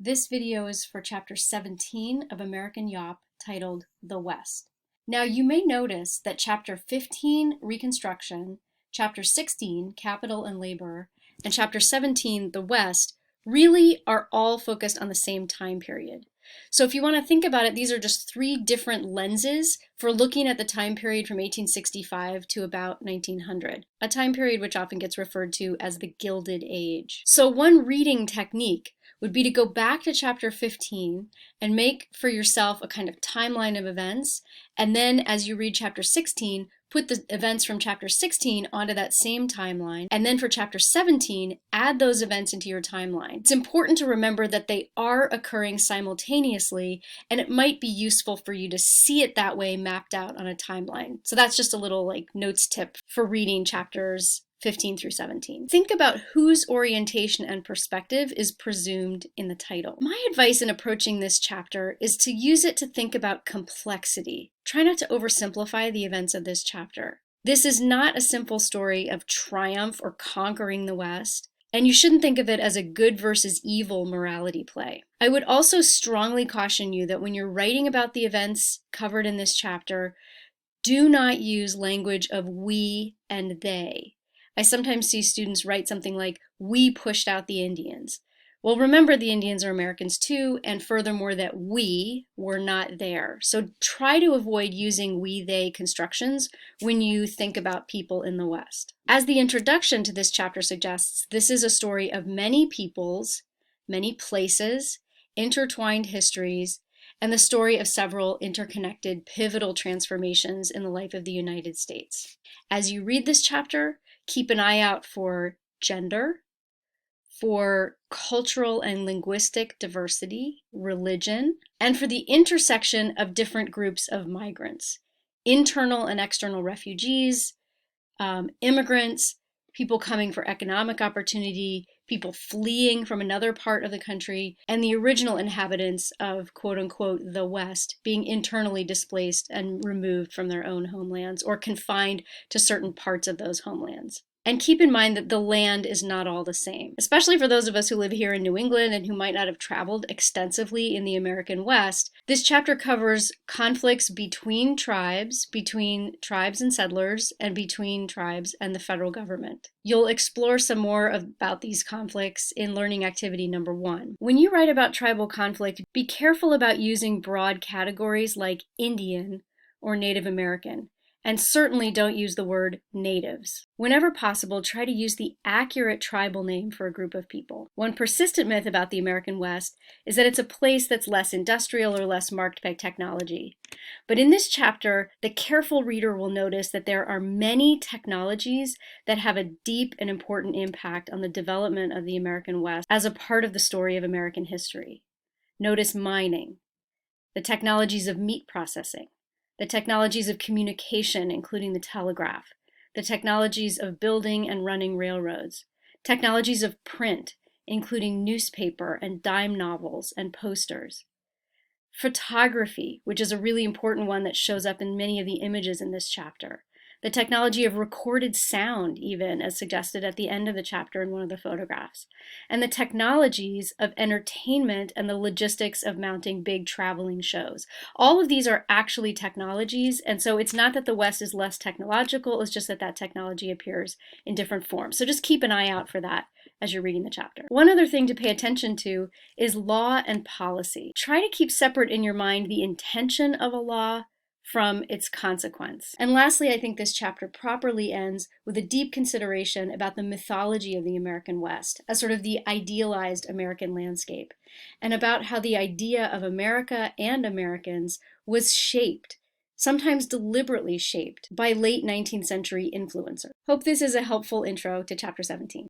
This video is for Chapter 17 of American Yawp, titled The West. Now you may notice that Chapter 15, Reconstruction, Chapter 16, Capital and Labor, and Chapter 17, The West, really are all focused on the same time period. So if you want to think about it, these are just three different lenses for looking at the time period from 1865 to about 1900, a time period which often gets referred to as the Gilded Age. So one reading technique would be to go back to Chapter 15 and make for yourself a kind of timeline of events, and then as you read Chapter 16, put the events from Chapter 16 onto that same timeline, and then for Chapter 17, add those events into your timeline. It's important to remember that they are occurring simultaneously, and it might be useful for you to see it that way mapped out on a timeline. So that's just a little notes tip for reading chapters 15 through 17. Think about whose orientation and perspective is presumed in the title. My advice in approaching this chapter is to use it to think about complexity. Try not to oversimplify the events of this chapter. This is not a simple story of triumph or conquering the West, and you shouldn't think of it as a good versus evil morality play. I would also strongly caution you that when you're writing about the events covered in this chapter, do not use language of we and they. I sometimes see students write something like, "We pushed out the Indians." Well, remember the Indians are Americans too, and furthermore that we were not there. So try to avoid using we-they constructions when you think about people in the West. As the introduction to this chapter suggests, this is a story of many peoples, many places, intertwined histories, and the story of several interconnected, pivotal transformations in the life of the United States. As you read this chapter, keep an eye out for gender, for cultural and linguistic diversity, religion, and for the intersection of different groups of migrants, internal and external refugees, immigrants, people coming for economic opportunity, people fleeing from another part of the country, and the original inhabitants of quote-unquote the West being internally displaced and removed from their own homelands or confined to certain parts of those homelands. And keep in mind that the land is not all the same, especially for those of us who live here in New England and who might not have traveled extensively in the American West. This chapter covers conflicts between tribes and settlers, and between tribes and the federal government. You'll explore some more about these conflicts in learning activity number 1. When you write about tribal conflict, be careful about using broad categories like Indian or Native American. And certainly don't use the word natives. Whenever possible, try to use the accurate tribal name for a group of people. One persistent myth about the American West is that it's a place that's less industrial or less marked by technology. But in this chapter, the careful reader will notice that there are many technologies that have a deep and important impact on the development of the American West as a part of the story of American history. Notice mining, the technologies of meat processing, the technologies of communication, including the telegraph, the technologies of building and running railroads, technologies of print, including newspaper and dime novels and posters, photography, which is a really important one that shows up in many of the images in this chapter, the technology of recorded sound, even as suggested at the end of the chapter in one of the photographs, and the technologies of entertainment and the logistics of mounting big traveling shows. All of these are actually technologies, and so it's not that the West is less technological, it's just that that technology appears in different forms. So just keep an eye out for that as you're reading the chapter. One other thing to pay attention to is law and policy. Try to keep separate in your mind the intention of a law from its consequence. And lastly, I think this chapter properly ends with a deep consideration about the mythology of the American West, as sort of the idealized American landscape, and about how the idea of America and Americans was shaped, sometimes deliberately shaped, by late 19th century influencers. Hope this is a helpful intro to chapter 17.